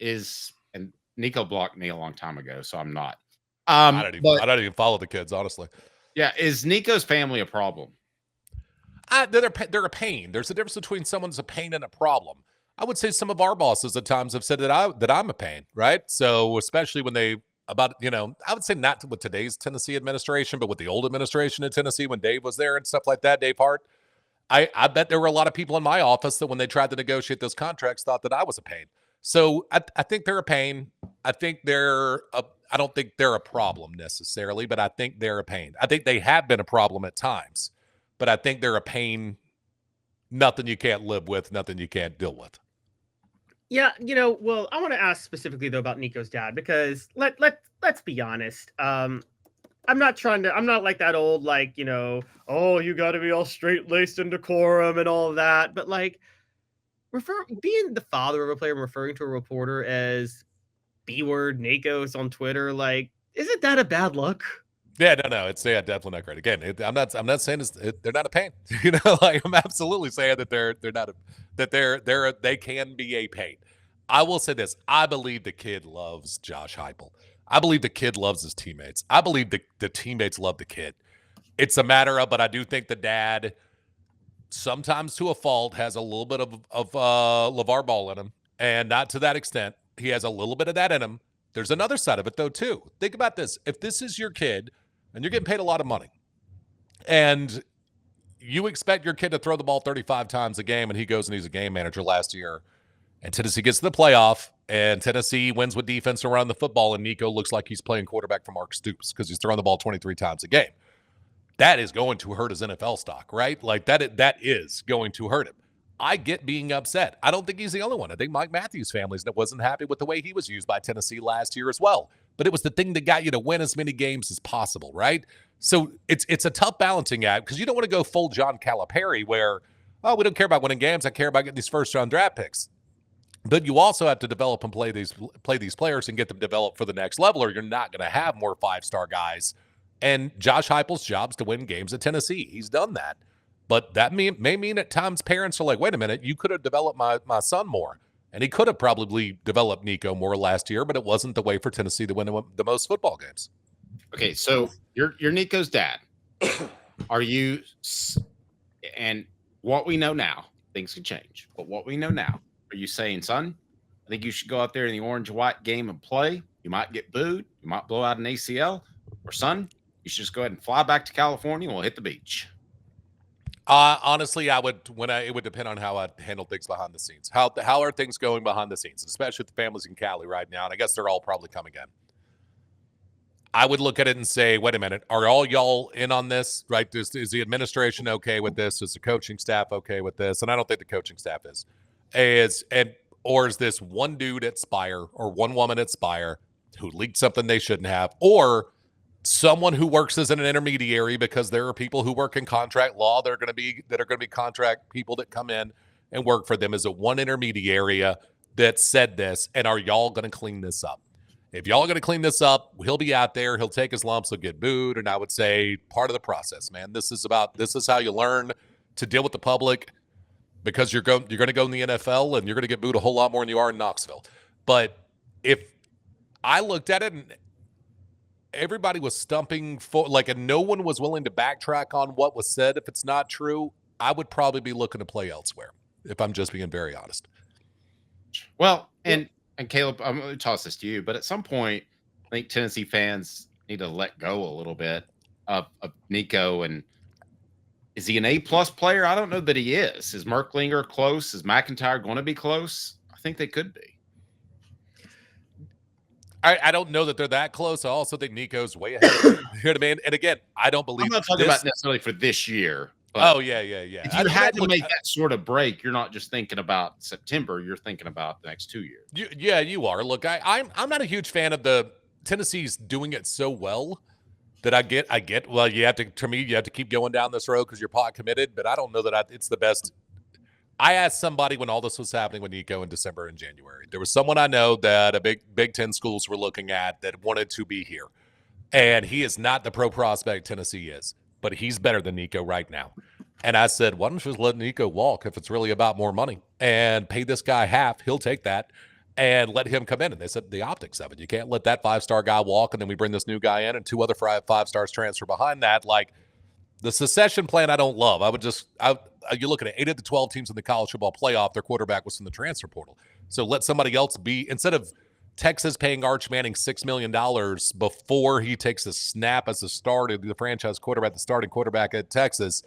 and Nico blocked me a long time ago, so I'm not. I But don't even follow the kids, honestly. yeah, is Nico's family a problem? They're a pain. There's a difference between someone's a pain and a problem. I would say some of our bosses at times have said that I'm a pain, right? So especially when they I would say not with today's Tennessee administration, but with the old administration in Tennessee when Dave was there and stuff like that, Dave Hart. I bet there were a lot of people in my office that when they tried to negotiate those contracts thought that I was a pain. So I think they're a pain. I don't think they're a problem necessarily, but I think they're a pain. I think they have been a problem at times, but I think they're a pain. Nothing you can't live with, nothing you can't deal with. Yeah, well, I want to ask specifically though about Nico's dad because let's be honest. I'm not like that old oh, you got to be all straight laced and decorum and all of that, but like being the father of a player and referring to a reporter as B-word Nico's on Twitter, like, isn't that a bad look? Yeah, no, it's definitely not great. Again, I'm not saying they're not a pain. Like I'm absolutely saying that they're not they can be a pain. I will say this: I believe the kid loves Josh Heupel. I believe the kid loves his teammates. I believe the teammates love the kid. It's a matter of, but I do think the dad, sometimes to a fault, has a little bit of LeVar Ball in him, and not to that extent. He has a little bit of that in him. There's another side of it though too. Think about this: if this is your kid and you're getting paid a lot of money, and you expect your kid to throw the ball 35 times a game, and he goes and he's a game manager last year, and Tennessee gets to the playoff, and Tennessee wins with defense around the football, and Nico looks like he's playing quarterback for Mark Stoops because he's throwing the ball 23 times a game. That is going to hurt his NFL stock, right? Like that is going to hurt him. I get being upset. I don't think he's the only one. I think Mike Matthews' family wasn't happy with the way he was used by Tennessee last year as well. But it was the thing that got you to win as many games as possible, right? So it's a tough balancing act because you don't want to go full John Calipari where, we don't care about winning games. I care about getting these first-round draft picks. But you also have to develop and play these players and get them developed for the next level, or you're not going to have more five-star guys. And Josh Heupel's job is to win games at Tennessee. He's done that. But that may mean at times parents are like, wait a minute, you could have developed my son more. And he could have probably developed Nico more last year, but it wasn't the way for Tennessee to win the most football games. Okay, so you're Nico's dad. Are you – and what we know now, things can change. But what we know now, are you saying, son, I think you should go out there in the orange-white game and play. You might get booed. You might blow out an ACL. Or, son, you should just go ahead and fly back to California and we'll hit the beach. Honestly, it would depend on how I handle things behind the scenes. How are things going behind the scenes, especially with the families in Cali right now? And I guess they're all probably coming in. I would look at it and say, wait a minute, are all y'all in on this? Right? Is the administration okay with this? Is the coaching staff okay with this? And I don't think the coaching staff is. Or is this one dude at Spire or one woman at Spire who leaked something they shouldn't have? Or someone who works as an intermediary, because there are people who work in contract law that are going to be contract people that come in and work for them as a one intermediary that said this, and are y'all going to clean this up? If y'all are going to clean this up, he'll be out there, he'll take his lumps, he'll get booed, and I would say part of the process, man. This is how you learn to deal with the public, because you're going to go in the NFL and you're going to get booed a whole lot more than you are in Knoxville. But if I looked at it and everybody was stumping and no one was willing to backtrack on what was said. If it's not true, I would probably be looking to play elsewhere, if I'm just being very honest. Well, and Caleb, I'm going to toss this to you, but at some point, I think Tennessee fans need to let go a little bit of Nico. And is he an A-plus player? I don't know that he is. Is Merklinger close? Is McIntyre going to be close? I think they could be. I don't know that they're that close. I also think Nico's way ahead. You know what I mean? And again, I don't believe. I'm not talking about necessarily for this year. Oh, yeah. If you had to make that sort of break, you're not just thinking about September. You're thinking about the next 2 years. You are. Look, I'm not a huge fan of the Tennessee's doing it so well that I get. Well, you have to keep going down this road because you're pot committed. But I don't know that it's the best. I asked somebody when all this was happening with Nico in December and January. There was someone I know that a Big Ten schools were looking at that wanted to be here. And he is not the pro prospect Tennessee is, but he's better than Nico right now. And I said, why don't you just let Nico walk if it's really about more money and pay this guy half? He'll take that. and let him come in. And they said the optics of it. You can't let that 5-star guy walk, and then we bring this new guy in, and 2 other 5-stars transfer behind that. Like, the secession plan, I don't love. You look at it, 8 of the 12 teams in the college football playoff, their quarterback was in the transfer portal. So let somebody else be, instead of Texas paying Arch Manning $6 million before he takes a snap as the franchise quarterback, the starting quarterback at Texas,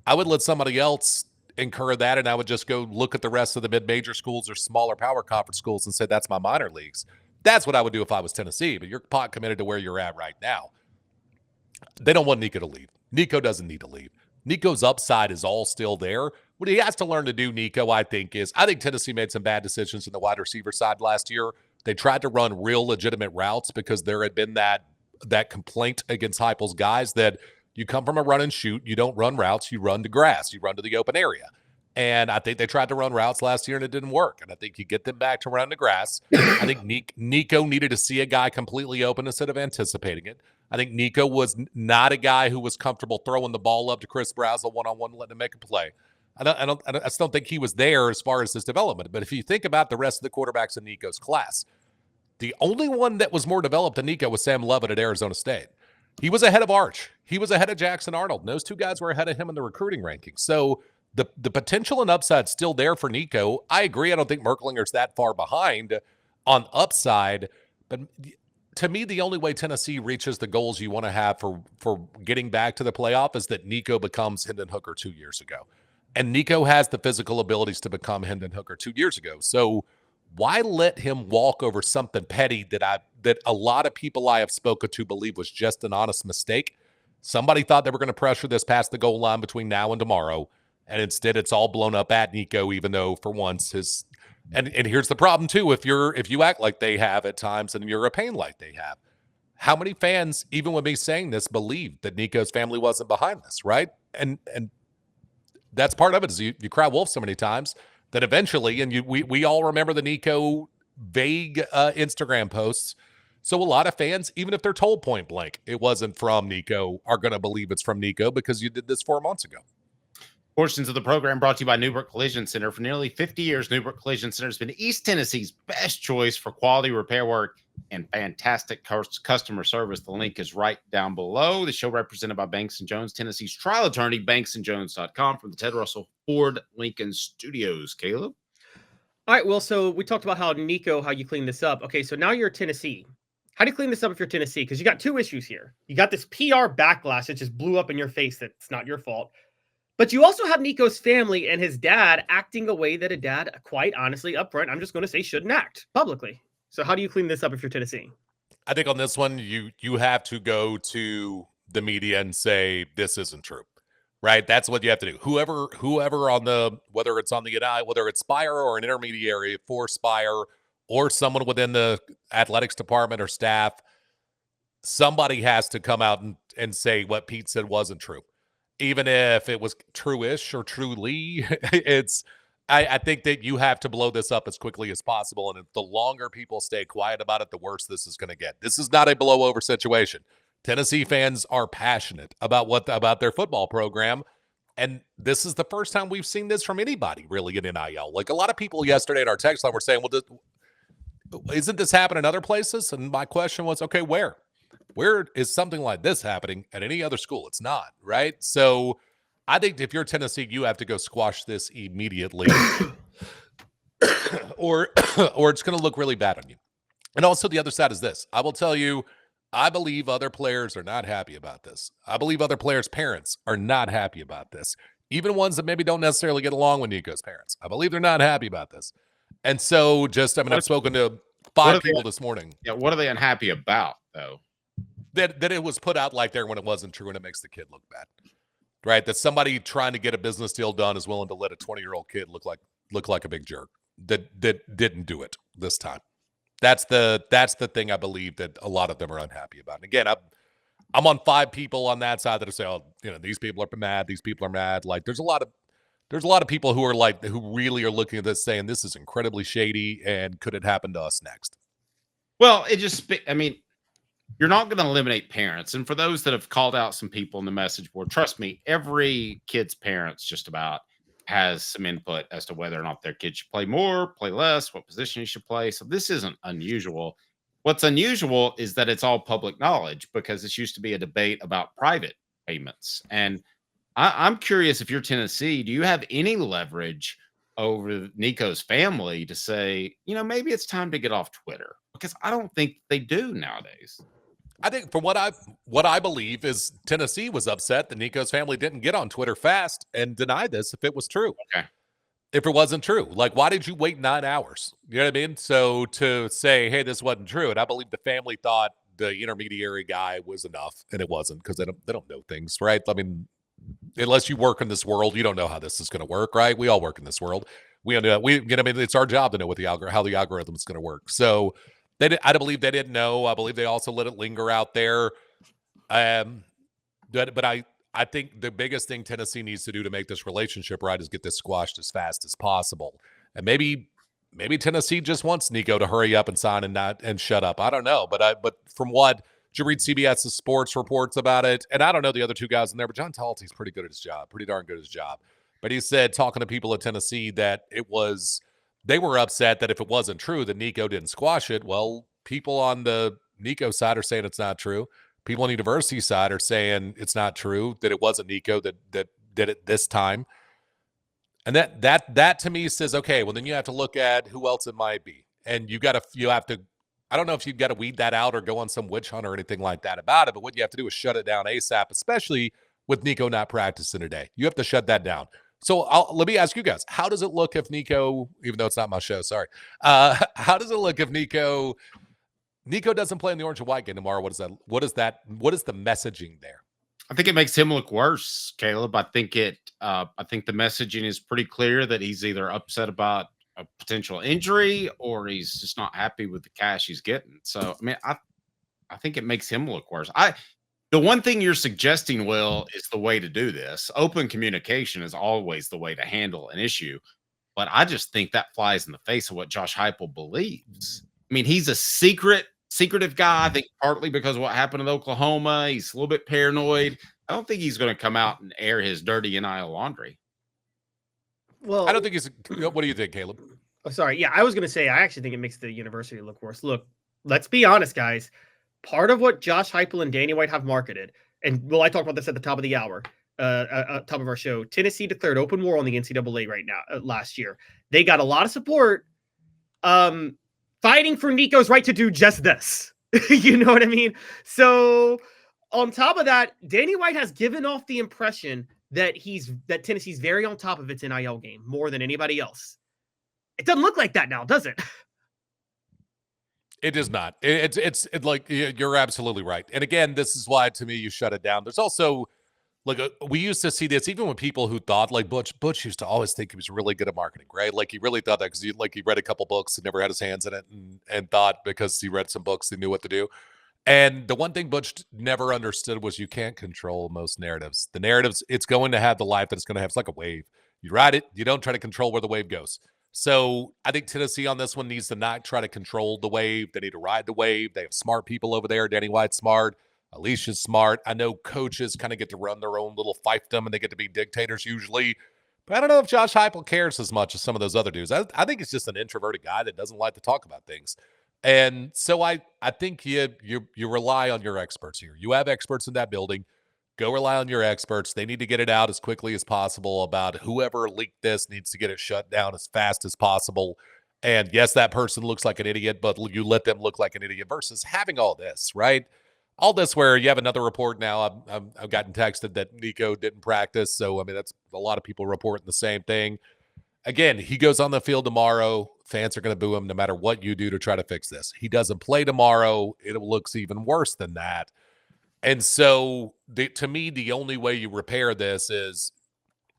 I would let somebody else incur that, and I would just go look at the rest of the mid-major schools or smaller power conference schools and say, that's my minor leagues. That's what I would do if I was Tennessee, but you're pot committed to where you're at right now. They don't want Nico to leave. Nico doesn't need to leave. Nico's upside is all still there. What he has to learn to do, Nico, I think Tennessee made some bad decisions in the wide receiver side last year. They tried to run real legitimate routes because there had been that complaint against Heupel's guys that you come from a run and shoot, you don't run routes, you run to grass, you run to the open area. And I think they tried to run routes last year and it didn't work. And I think you get them back to run the grass. I think Nico needed to see a guy completely open instead of anticipating it. I think Nico was not a guy who was comfortable throwing the ball up to Chris Brazzell one-on-one, letting him make a play. I just don't think he was there as far as his development. But if you think about the rest of the quarterbacks in Nico's class, the only one that was more developed than Nico was Sam Levitt at Arizona State. He was ahead of Arch. He was ahead of Jackson Arnold. And those 2 guys were ahead of him in the recruiting rankings. So the potential and upside still there for Nico. I agree. I don't think Merklinger's that far behind on upside. But to me, the only way Tennessee reaches the goals you want to have for getting back to the playoff is that Nico becomes Hendon Hooker 2 years ago. And Nico has the physical abilities to become Hendon Hooker 2 years ago. So why let him walk over something petty that a lot of people I have spoken to believe was just an honest mistake? Somebody thought they were going to pressure this past the goal line between now and tomorrow. And instead it's all blown up at Nico, even though for once and here's the problem too. If you act like they have at times and you're a pain like they have, how many fans, even with me saying this, believe that Nico's family wasn't behind this, right? And that's part of it is you cry wolf so many times that eventually, and we all remember the Nico vague Instagram posts. So a lot of fans, even if they're told point blank it wasn't from Nico, are going to believe it's from Nico because you did this 4 months ago. Portions of the program brought to you by Newbrook Collision Center. For nearly 50 years, Newbrook Collision Center has been East Tennessee's best choice for quality repair work and fantastic customer service. The link is right down below. The show represented by Banks & Jones, Tennessee's trial attorney, banksandjones.com, from the Ted Russell Ford Lincoln Studios. Caleb? All right, well, so we talked about how you clean this up. Okay, so now you're Tennessee. How do you clean this up if you're Tennessee? Because you got 2 issues here. You got this PR backlash that just blew up in your face that it's not your fault. But you also have Nico's family and his dad acting a way that a dad, quite honestly, up front, I'm just going to say, shouldn't act publicly. So how do you clean this up if you're Tennessee? I think on this one, you have to go to the media and say, this isn't true, right? That's what you have to do. Whoever on whether it's on the whether it's Spire or an intermediary for Spire or someone within the athletics department or staff, somebody has to come out and say what Pete said wasn't true. Even if it was true-ish or truly, I think that you have to blow this up as quickly as possible. And the longer people stay quiet about it, the worse this is going to get. This is not a blowover situation. Tennessee fans are passionate about their football program. And this is the first time we've seen this from anybody really in NIL. Like a lot of people yesterday at our text line were saying, well, isn't this happening in other places? And my question was, okay, where? Where is something like this happening at any other school? It's not, right? So I think if you're Tennessee, you have to go squash this immediately or it's going to look really bad on you. And also the other side is this. I will tell you, I believe other players are not happy about this. I believe other players' parents are not happy about this. Even ones that maybe don't necessarily get along with Nico's parents. I believe they're not happy about this. And so I've spoken to 5 people this morning. Yeah, what are they unhappy about, though? That it was put out like there when it wasn't true and it makes the kid look bad, right? That somebody trying to get a business deal done is willing to let a 20-year-old kid look like a big jerk that didn't do it this time. That's the thing I believe that a lot of them are unhappy about. And again, I'm on 5 people on that side that say, oh, these people are mad. These people are mad. Like there's a lot of people who are who really are looking at this saying this is incredibly shady and could it happen to us next? Well, you're not going to eliminate parents. And for those that have called out some people in the message board, trust me, every kid's parents just about has some input as to whether or not their kid should play more, play less, what position he should play. So this isn't unusual. What's unusual is that it's all public knowledge because this used to be a debate about private payments. And I'm curious, if you're Tennessee, do you have any leverage over Nico's family to say, maybe it's time to get off Twitter? Because I don't think they do nowadays. I think from what I believe is Tennessee was upset that Nico's family didn't get on Twitter fast and deny this if it was true. Okay. If it wasn't true. Like, why did you wait 9 hours? You know what I mean? So to say, hey, this wasn't true, and I believe the family thought the intermediary guy was enough, and it wasn't, because they don't know things, right? I mean, unless you work in this world, you don't know how this is going to work, right? We all work in this world. I mean, it's our job to know how the algorithm is going to work. So I believe they didn't know. I believe they also let it linger out there. But I think the biggest thing Tennessee needs to do to make this relationship right is get this squashed as fast as possible. And maybe Tennessee just wants Nico to hurry up and sign and shut up. I don't know. But from what, did you read CBS's sports reports about it? And I don't know the other two guys in there, but John Talty's pretty good at his job, pretty darn good at his job. But he said, talking to people at Tennessee, that they were upset that if it wasn't true that Nico didn't squash it. Well, people on the Nico side are saying it's not true. People on the university side are saying it's not true, that it wasn't Nico that did it this time. And that to me says, okay, well, then you have to look at who else it might be. And you have to, I don't know if you've got to weed that out or go on some witch hunt or anything like that about it, but what you have to do is shut it down ASAP, especially with Nico not practicing today. You have to shut that down. So let me ask you guys, how does it look if Nico, even though it's not my show, sorry, how does it look if Nico doesn't play in the orange and white game tomorrow? What is the messaging there? I think it makes him look worse, Caleb. I think the messaging is pretty clear that he's either upset about a potential injury or he's just not happy with the cash he's getting. So, I mean, I think it makes him look worse. The one thing you're suggesting, Will, is the way to do this. Open communication is always the way to handle an issue. But I just think that flies in the face of what Josh Heupel believes. I mean, he's a secretive guy. I think partly because of what happened in Oklahoma. He's a little bit paranoid. I don't think he's going to come out and air his dirty NIL laundry. Well, I don't think what do you think, Caleb? Oh, sorry. Yeah, I was going to say, I actually think it makes the university look worse. Look, let's be honest, guys. Part of what Josh Heupel and Danny White have marketed, and I talked about this at the top of the hour, top of our show. Tennessee declared open war on the NCAA right now. Last year, they got a lot of support, fighting for Nico's right to do just this. You know what I mean? So, on top of that, Danny White has given off the impression that Tennessee's very on top of its NIL game more than anybody else. It doesn't look like that now, does it? It does not. It's like, you're absolutely right. And again, this is why, to me, you shut it down. There's also, like, we used to see this even with people who thought, like Butch used to always think he was really good at marketing, right? Like, he really thought that because he read a couple books and never had his hands in it, and thought because he read some books he knew what to do. And the one thing Butch never understood was you can't control most narratives. The narratives, it's going to have the life that it's going to have. It's like a wave. You ride it. You don't try to control where the wave goes. So I think Tennessee on this one needs to not try to control the wave. They need to ride the wave. They have smart people over there. Danny White's smart. Alicia's smart. I know coaches kind of get to run their own little fiefdom and they get to be dictators usually. But I don't know if Josh Heupel cares as much as some of those other dudes. I think he's just an introverted guy that doesn't like to talk about things. And so I think you rely on your experts here. You have experts in that building. Go rely on your experts. They need to get it out as quickly as possible about whoever leaked this needs to get it shut down as fast as possible. And yes, that person looks like an idiot, but you let them look like an idiot versus having all this, right? All this where you have another report now. I've gotten texted that Nico didn't practice. So, I mean, that's a lot of people reporting the same thing. Again, he goes on the field tomorrow. Fans are going to boo him no matter what you do to try to fix this. He doesn't play tomorrow. It looks even worse than that. And so, to me, the only way you repair this is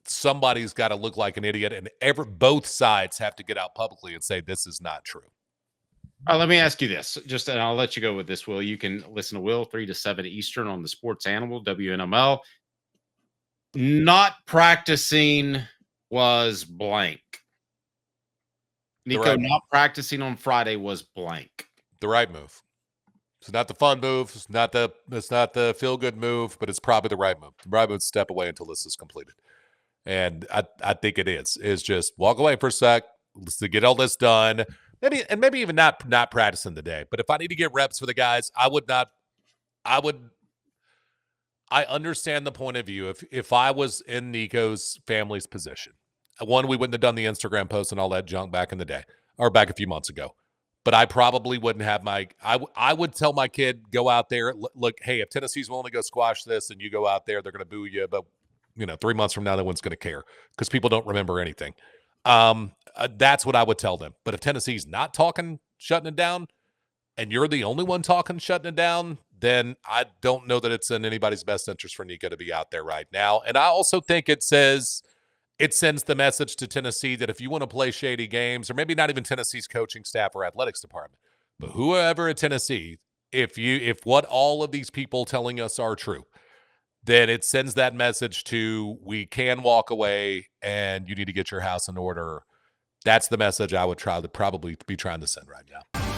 somebody's got to look like an idiot, and both sides have to get out publicly and say this is not true. Let me ask you this, and I'll let you go with this, Will. You can listen to Will 3 to 7 Eastern on the Sports Animal, WNML. Not practicing was blank. Nico not practicing on Friday was blank. The right move. It's not the fun move. It's not the feel good move, but it's probably the right move. The right move is step away until this is completed. And I think it is just walk away for a sec to get all this done. Maybe even not practicing today. But if I need to get reps for the guys, I understand the point of view. If I was in Nico's family's position, one, we wouldn't have done the Instagram post and all that junk back in the day or back a few months ago. But I probably wouldn't have I would tell my kid, go out there, look, hey, if Tennessee's willing to go squash this and you go out there, they're going to boo you. But, 3 months from now, no one's going to care because people don't remember anything. That's what I would tell them. But if Tennessee's not talking, shutting it down, and you're the only one talking, shutting it down, then I don't know that it's in anybody's best interest for Nico to be out there right now. And I also think it sends the message to Tennessee that if you want to play shady games, or maybe not even Tennessee's coaching staff or athletics department, but whoever at Tennessee, if what all of these people telling us are true, then it sends that message to, we can walk away and you need to get your house in order. That's the message I would probably be trying to send right now.